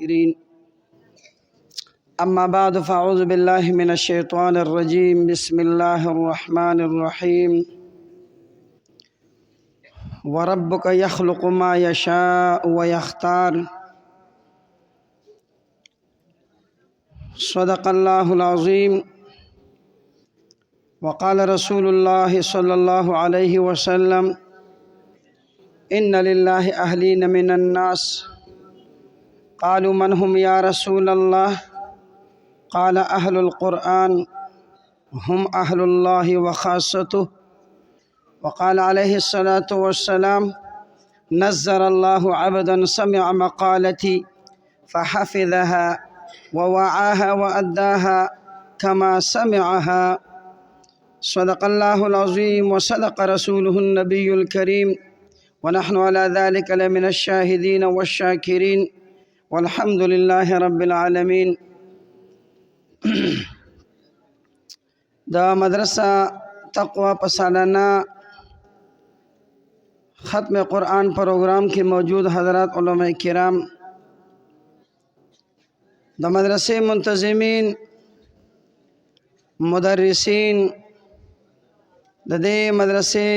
الشاكرين. أما بعد فأعوذ بالله من الشيطان الرجيم. بسم الله الرحمن الرحيم. وربك يخلق ما يشاء ويختار. صدق الله العظيم. وقال رسول الله صلى الله عليه وسلم: إن لله أهلين من الناس. قالوا: من هم يا رسول الله؟ قال: أهل القرآن هم أهل الله وخاصته. وقال عليه الصلاة والسلام: نزر الله عبدا سمع مقالتي فحفظها ووعاها وأداها كما سمعها. صدق الله العظيم وصدق رسوله النبي الكريم، ونحن على ذلك لمن الشاهدين والشاكرين، والحمد لله رب العالمين. دا مدرسہ تقوی پسالانہ ختم قرآن پروگرام کے موجود حضرات علماء کرام، دا مدرسے منتظمین، مدرسین، دا دے مدرسے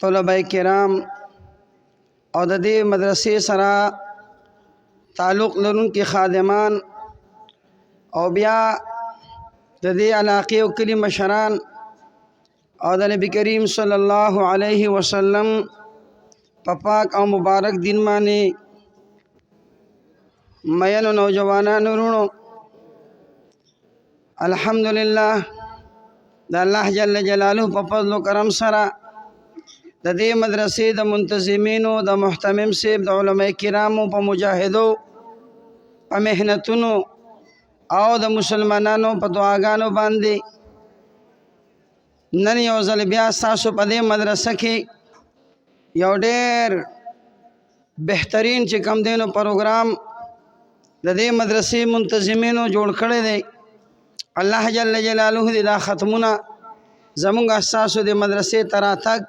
طلباء کرام اور دا دے مدرسے سرا تعلق لرن کی خادمان او بیا د دې علاقې او کلي مشران او د نبی کریم صلی الله علیه وسلم په پاک او مبارک دین باندې مینو نوجوانانو ورونو، الحمدلله د الله جل جلاله په فضل و کرم سره د دې مدرسې د منتظمینو، د محتمم صاحب، د علماء کرامو په مجاهدو، په محنتونو او د مسلمانانو په دعاګانو باندې نن یو ځل بیا ستاسو په دې مدرسه کې یو ډېر بهترین چې کوم دی نو پروګرام د دې مدرسې منتظمینو جوړ کړی دی. الله جل جلاله دې دا ختمونه زمونږ ستاسو د مدرسې ته راتګ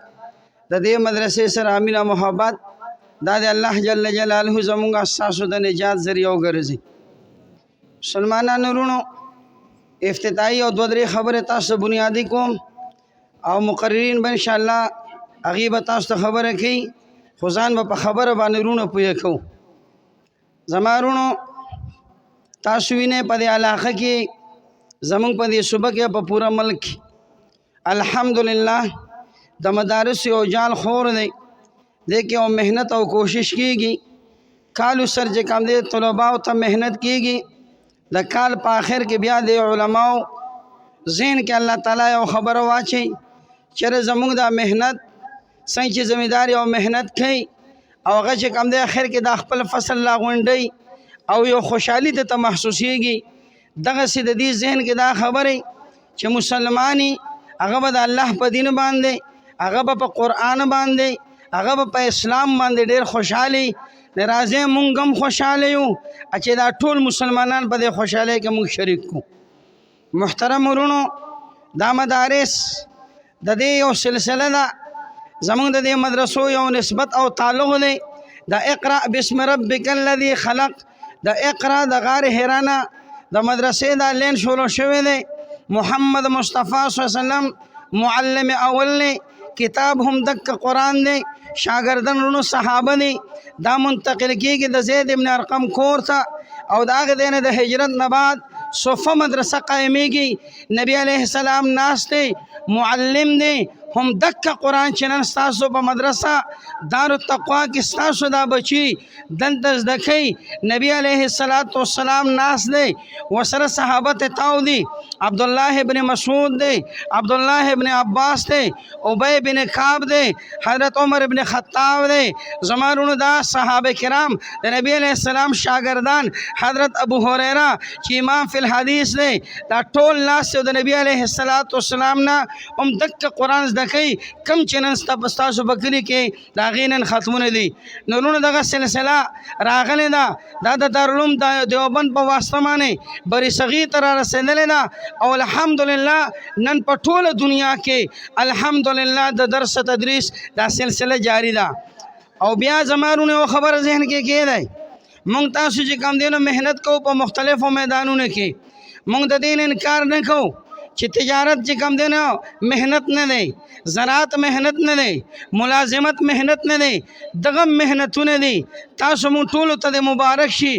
د دې مدرسې سره مینه محبت دا د الله جل جلاله زمونږ ستاسو د نجات ذریعه وګرځي. مسلمانانو ورونو، افتتاحي او دوه درې خبرې تاسو بنیادی کوم او مقررین به انشاءالله هغې به تاسو ته خبره کوي، خو ځان به په خبره باندې ورونو پوه کوو. زما ورونو، تاسو وینئ په دې علاقه کې زمونږ په دې صوبه کې په پوره ملک کې الحمدلله د مدارس یو جال خور دی. دې کې او محنت او کوشش کیږي. کالو سر چې کوم دی طلباو ته محنت کیږي. د کال په آخر کې بیا د علماو ذهن کې الله تعالی یو خبره واچي چې زمونږ دا محنت څنګه چې زمیندار او محنت کوي او هغه چې کوم دی آخر کې د خپل فصل لا غونډي او یو خوشحالي ته محسوسیږي. دغسې د دې ذهن کې دا خبرې چې مسلمانی هغه به د الله په دین باندې، هغه به په قرآن باندې، هغه به په اسلام باندې ډېر خوشحالي. راځئ مونږ هم خوشحاله یو چې دا ټول مسلمانان په دې خوشحالۍ کې مونږ شریک کو. محترم ورونو، دا مدارس د دې یو سلسله ده. زمونږ د دې مدرسو یو نسبت او تعلق دی. د اقرأ بسم ربک الذی خلق، د اقرأ د غار حرانه د مدرسې دا لین شروع شوی دی. محمد مصطفی صلی الله علیه وسلم معلم اول دی. کتاب هم دک قرآن دی. شاگردن رونو صحابه دی. دا منتقل کیږي د زید ابن ارقم کور ته او د هغه دینه د هجرت نه بعد صفه مدرسه قائمیږي. نبی علیه السلام ناس دی، معلم دی. هم دک قرآن چې نن ستاسو په مدرسه دارالتقوا کې ستاسو دا بچي دلته زده کوي. نبی علیه السلام ناس دی، ورسره صحابه ته تاو دي. عبدالله ابن مسعود دی، عبدالله ابن عباس دی، ابی بن کعب دی، حضرت عمر ابن خطاب دی. زما ورونو، دا صحابه کرام د نبی علیه السلام شاگردان، حضرت ابو هریره چې امام فی الحدیث دی، دا ټول ناس د نبی علیه السلام نه هم دک قرآن زده کوي. کم چې نن ستاسو په کلي کې د هغې نن ختمونه دي. نو ورونو، دغه سلسله راغلې ده. دا د دارالعلوم دیوبند په واسطه باندې بری صغیر ته را رسېدلې ده او الحمدلله نن په ټوله دنیا کې الحمدلله د درس تدریس دا سلسله جاری ده. او بیا زما ورونو یو خبره ذهن کې کېدی مونږ تاسو چې کم دی نو محنت کوو په مختلفو میدانونو کې مونږ د دین انکار نه کوو چې تجارت چې کم دی نو محنت نه دی زراعت محنت نه دی ملازمت محنت نه دی دغه محنتونه دي تاسو مونږ ټولو ته د مبارک شي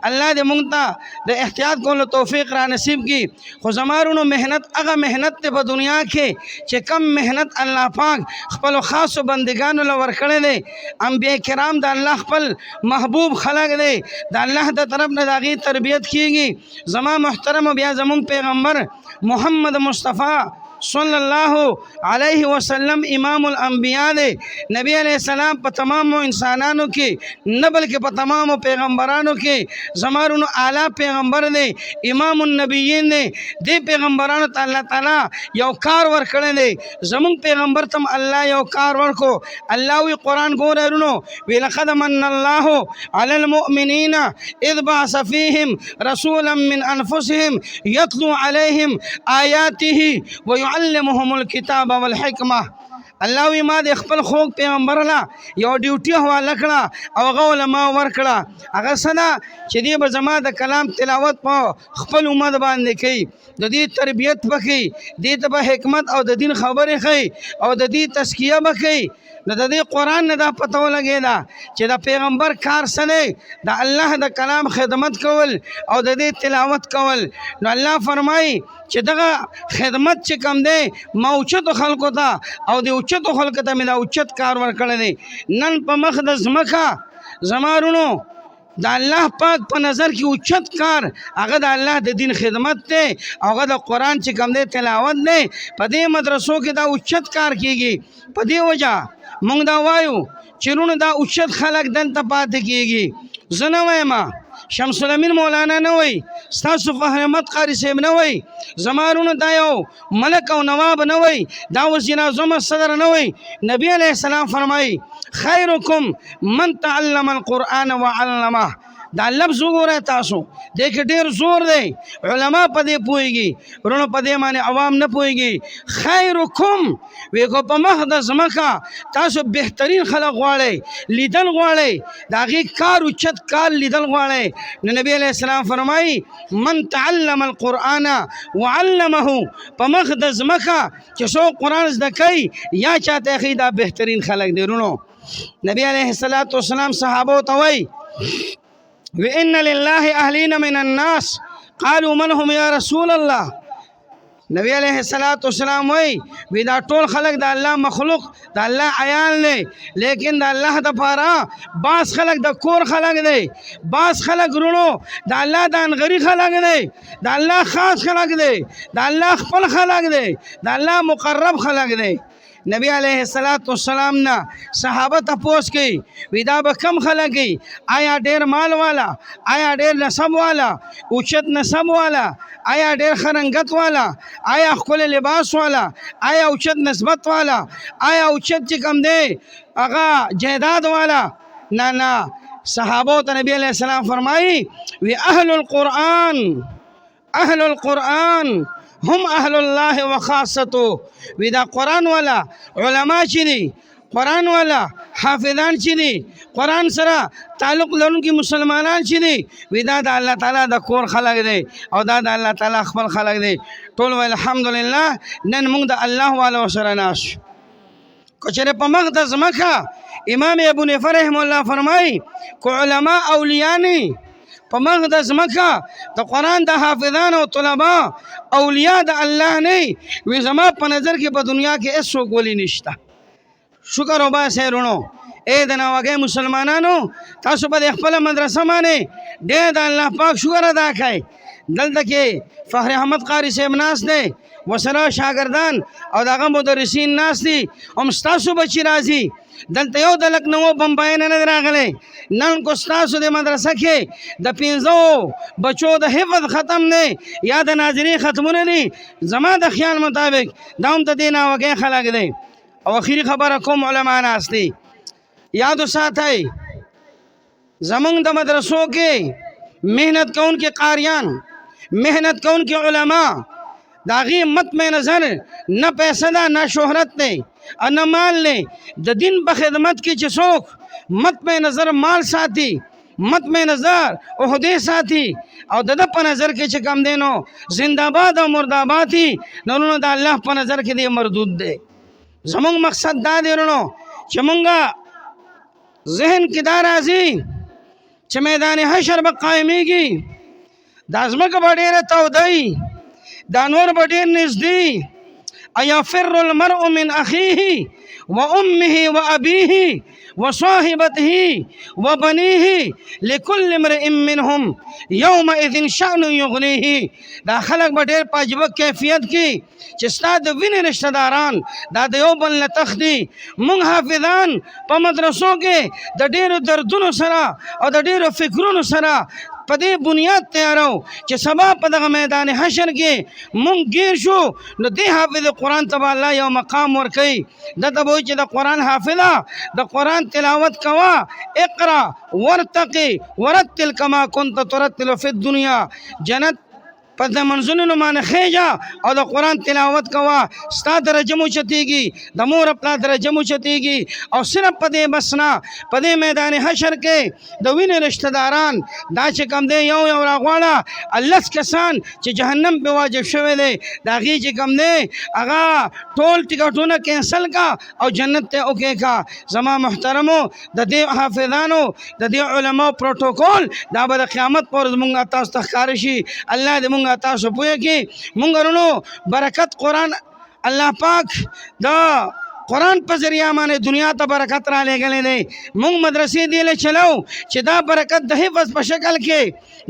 الله دې مونږ ته د احتیاط کولو توفیق را نصیب کړي خو زمارونو محنت هغه محنت دی په دنیا کې چې کم محنت الله پاک خپلو خاصو بندګانو له ورکړی دی انبیا کرام د الله خپل محبوب خلق دی د الله د طرف نه د هغې تربیت کېږي زما محترم بیا زمونږ پیغمبر محمد مصطفی صلی الله علیه وسلم امام الانبیاء دے نبی علیہ السلام په تمامو انسانانو کې نه بلکې په تمامو پیغمبرانو کې زمارونو اعلی پیغمبر دی امام النبیین دی دې پیغمبرانو ته الله تعالی یو کار ورکړی دی زمونږ پیغمبر تم الله یو کار ورکو الله وی قرآن ګوره ورونو وی لقد من الله علی المؤمنین اذ بعث فیهم رسولا من انفسهم یتلو علیهم آیاته ويعلمهم الكتاب والحکمه الله وی ما د خپل خوږ پیغمبر لا یو ډیوټي حواله کړه او هغه علما ورکړه هغه سنا چې دې به زما د کلام تلاوت په خپل امت باندې کوي د دې تربیت وکړي دې ته به حکمت او د دین خبرې ښیي او د دې تزکیه به کوي نو د دې قرآن نه دا پته ولګېده چې د پیغمبر کار څه دی د الله د کلام خدمت کول او د دې تلاوت کول نو الله فرمایي چې دغه خدمت چې کم دی ما اوچتو خلکو ته او د اوچتو خلکو ته مې دا اوچت کار ورکړی دی نن په مخ د ځمکه زمارونو د الله پاک په نظر کې اوچت کار هغه د الله د دین خدمت دی او هغه د قرآن چې کم دی تلاوت دی په دې مدرسو کې دا اوچت کار کیږي په دې وجه مونږ دا وایو چې رونو دا اوچت خلک دلته پاتې کیږي زه نه وایم شمس الامین مولانا نه وای ستاسو فخر احمد قاری صاحب نه وای زمارونو دا یو ملک او نواب نه وای دا وزیر اعظم صدر نه وای نبی علیہ السلام فرمای خیرکم من تعلم القرآن وعلمه دا لفظ وګورئ تاسو دې کې ډېر زور دی علما په دې پوهېږي ورونو په دې باندې عوام نه پوهېږي خیرکم وی کو په مخ د ځمکه تاسو بهترین خلک غواړئ لیدل غواړئ د هغې کار اوچت کار لیدل غواړئ نو نبی علیہ السلام فرمایي من تعلم القرآن وعلمه په مخ د ځمکه چې څوک قرآن زده کوي یا چاته ښیي دا بهترین خلک دی ورونو نبی علیہ السلام صحابو ته وایي وإن لله أهلين من الناس قالوا من هم يا رسول الله نبی علیہ السلام وی دا ټول خلق دا الله مخلوق دا الله عیال دی لیکن دا الله د پاره باس خلق د کور خلق دی باس خلق رونو دا الله د انغری خلق دی دا الله خاص خلق دی دا الله خپل خلق دی دا الله مقرب خلق دی نبی علیہ السلام نا صحابه تپوس کی ودا به کم خلقی آیا ډیر مال والا آیا ډیر نسب والا اوچت نسب والا آیا ډیر خرنګت والا آیا خپل لباس والا آیا اوچت نسبت والا آیا اوچت چې کم دی هغه جیداد والا نه صحابه ته نبی علیہ السلام فرمایي وی اهل القرآن هم اهل الله وخاصته ودا قرآن والا علماء چې دي قرآن والا حافظان چې دي قرآن سره تعلق لرونکي مسلمانان چې دي ودا د الله تعالی د کور خلق دی او دا د الله تعالی خپل خلق دی ټول ویل الحمدلله نن موږ د الله والا سره ناش کچره په مخ د ځمکه امام ابو حنیفه رحم الله فرمایي کو علماء اولیاء نه په مخ د ځمکه د قرآن د حافظان او طلبا اولیاء د الله نه وي زما په نظر کې په دنیا کې هیڅوک ولی نشته شکر وباسئ رونو اے د ناوګۍ مسلمانانو تاسو په خپله مدرسه باندې ډېر د الله پاک شکر ادا کړئ دلته کې فخر احمد قاری صاحب ناست دی وسره شاګردان او دغه مدرسین ناست دي هم ستاسو بچي راځي دلته یو د لکنو بمبای نه راغلی نن کو ستاسو د مدرسه کې د 15 بچو د حفظ ختم دی یا د ناظرین ختمونه دي زما د خیال مطابق دا هم د دې ناوګۍ خلک دی او اخیری خبره کوم علما ناست دي یادو ساتئ زمونږ د مدرسو کې محنت کوونکي قاریان محنت کوونکي علما د هغې مطمع نظر نه پیسه ده نه شهرت دی نه مال دی د دین په خدمت کې چې څوک مطمع نظر مال ساتي مت میں نظر عہدے ساتھی او د په نظر کې چې کم دینو زنده‌باد او مردابادي نو د الله په نظر کې دی مردود دی. زمونږ مقصد دا دی ورونو چې مونږه ذهن کې دا راځي چې میدان حشر به قایمیږي، دا ځمکه به ډېره تودی، دا نور به ډېر نږدې. ایفر المرء من اخیه وامه وابیه وصاحبته وبنيه لكل امرئ منهم يومئذ شأن يغنيه. دا خلق به ډېر په عجیبه کیفیت کې چې ستا د وینې رشته داران دا د یو بل نه تښتي. موږ حافظان په مدرسو کې د ډېرو دردونو سره او د ډېرو فکرونو سره په دې بنیاد تیارو چې سبا په دغه میدان حشر کې مونږ گیر شو نو دې حافظ قرآن ته به الله یو مقام ورکوي. دته به وایي چې د قرآن حافظه د قرآن تلاوت کوه، اقرا ورتقي ورتل کما كنت ترتل فی الدنیا. جنت پس د منزلونو باندې خیجه او د قرآن تلاوت کوه، ستا درجه مو چتیږي، د مور پلا درجه مو چتیږي. او صرف په دې بس نه، په دې میدان حشر کې د وینې رشته داران دا چې کم دی یو یو راغواړه 10 کسان چې جهنم پې واجب شوی دی د هغې چې کم دی هغه ټول ټکټونه کینسل کا او جنت ته اوکې کا. زما محترمو د دې حافظانو د دې علماو پروټوکول دا به د قیامت پر زمونږ تاسو ته ښکاره شي. الله دې مونږ تاسو پوهه کې مونږ ورونو برکت قرآن الله پاک دا قرآن په ذریعہ باندې دنیا ته برکت را لېږلی دی. مونږ مدرسې دی له چلو چې دا برکت د حفظ په شکل کې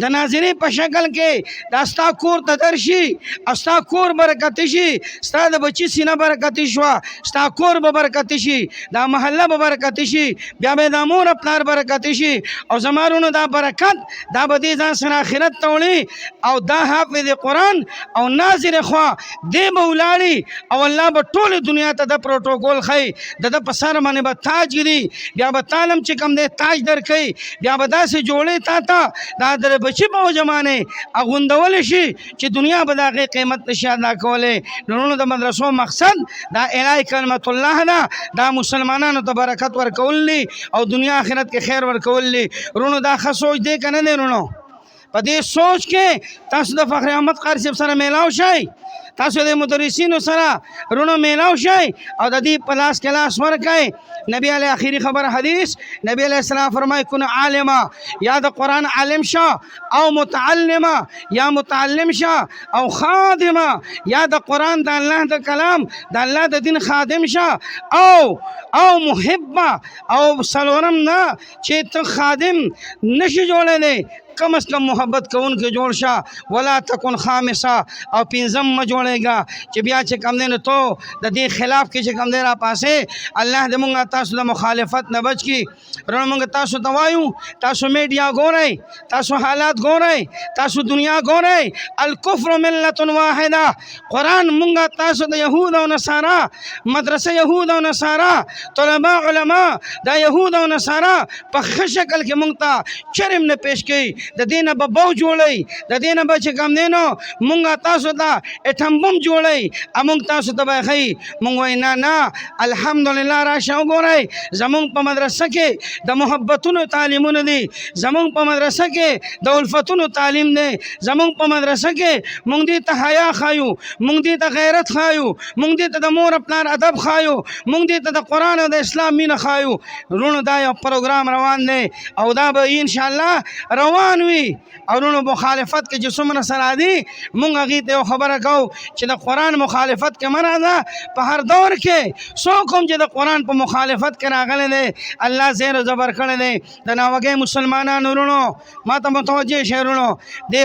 د ناظرې په شکل کې دا ستا کور ته درشي او ستا کور برکتي شي، ستا د بچي سینه برکتي شوه، ستا کور به برکتي شي، دا محله به برکتي شي، بیا به دا مور پلار برکتي شي. او زما ورونو دا برکت دا به دې ځان سره آخرت ته وړي او دا حافظ قرآن او ناظر خوا دې به ولاړي او الله به ټولې دنیا ته د پروټوکول خی د د په سر باندې به تاج ګري، بیا به تالم چې کم دی تاج درکوي، بیا به داسې جوړې تا ته دا در بچي په وجه باندې اغوندولی شي چې دنیا به د هغې قیمت نشي ادا کولی. نو د مدرسو مقصد دا اعلی کلمت الله ده، دا مسلمانانو ته برکت ورکول دي او دنیا آخرت کې خیر ورکول دي. رونو دا ښه سوچ دی که نه دی؟ رونو په دې سوچ کې تاسو د فخر احمد قاري صاحب سره میلاو شئ، تاسو د مدرسینو سره رونو میلاو شئ او د دې په لاس کې لاس ورکئ. نبی علیه آخري خبر حدیث نبی علیه السلام فرمای کن عالما، یا د قرآن عالم شه او متعلمه یا متعلم شه او خادمه، یا د قرآن د الله د کلام د الله د دین خادم شه او محبه او سلورم نه چې ته خادم نشي جوړلی کم از کم محبت کون کے جوڑ شا ولا تکن خامسا او پینزم ما جوڑے گا چې بیا چې کم دین تو د دې خلاف کې چې کم دین را پاسه الله دې مونږه تاسو د مخالفت نه بچ کی. رونه مونږ تاسو ته وایو تاسو میډیا ګورئ، تاسو حالات ګورئ، تاسو دنیا ګورئ. الکفر ملت واحده. قرآن مونږه تاسو د یهود او نصارا مدرسه یهود او نصارا طلباء علما د یهود او نصارا په ښه شکل کې مونږ ته چرم نه پیش کوي، د دې نه به بو جوړئ، د دې نه به چې کم دی نو مونږ تاسو ته اټم بم جوړئ او مونږ تاسو ته به ښیي. مونږ وایي نه الحمدلله راشه وګورئ زمونږ په مدرسه کې د محبتونو تعلیمونه دي، زمونږ په مدرسه کې د الفتونو تعلیم دی، زمونږ په مدرسه کې مونږ دې ته حیا ښایو، مونږ دې ته غیرت ښایو، مونږ دې ته د مور پلار ادب ښایو، مونږ دې ته د قرآن او د اسلام مینه ښایو. رونو دا یو پروګرام روان دی او دا به انشاءالله روان وي. او رونو مخالفت کې چې څومره سره دي مونږ هغې ته یو خبره کوو چې د قرآن مخالفت کې منع ده. په هر دور کې څوک هم چې د قرآن په مخالفت کې راغلی دی الله زیر و زبر کړی دی. د ناوګۍ مسلمانانو رونو ما ته متوجه شئ، رونو دې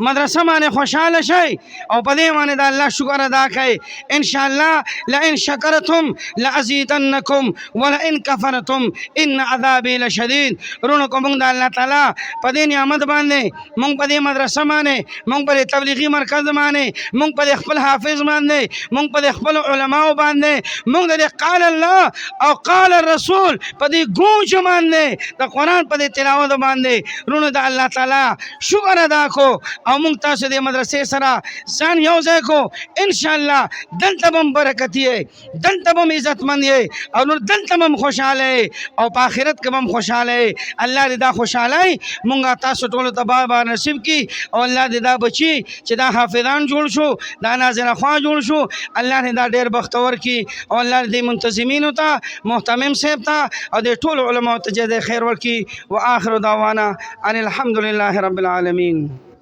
مدرسه باندې خوشحاله شئ او په دې باندې د الله شکر ادا کړئ. انشاءالله لئن شکرتم لازیدنکم ولئن کفرتم ان عذابی لشدید. رونو کو مونږ د الله تعالی په دې نعمت باندې، مونږ په دې مدرسه باندې، مونږ په دې تبلیغي مرکز باندې، مونږ په دې خپل حافظ باندې، مونږ په دې خپل علماو باندې، مونږ د قال الله او قال الرسول په دې گونج باندې د قرآن په دې تلاوت باندې رونو د الله تعالی شکر ادا کو. او موږ تاسو د مدرسې سره ځان یو ځای کو ان شاء الله دلته به برکت یې دلته به عزتمن یې او نور دلته به خوشاله او په آخرت کې به خوشاله الله دې دا خوشاله موږ تاسو ټول ته بابا نصیب کی او الله دې دا بچي چې دا حافظان جوړ شو دا ناظر خوا جوړ شو الله دې دا ډېر بختور کی او الله دې منتظمین ته محتمم صاحب ته او دې ټول علماء ته خیر ورکی واخر دعوانا ان الحمد لله رب العالمين.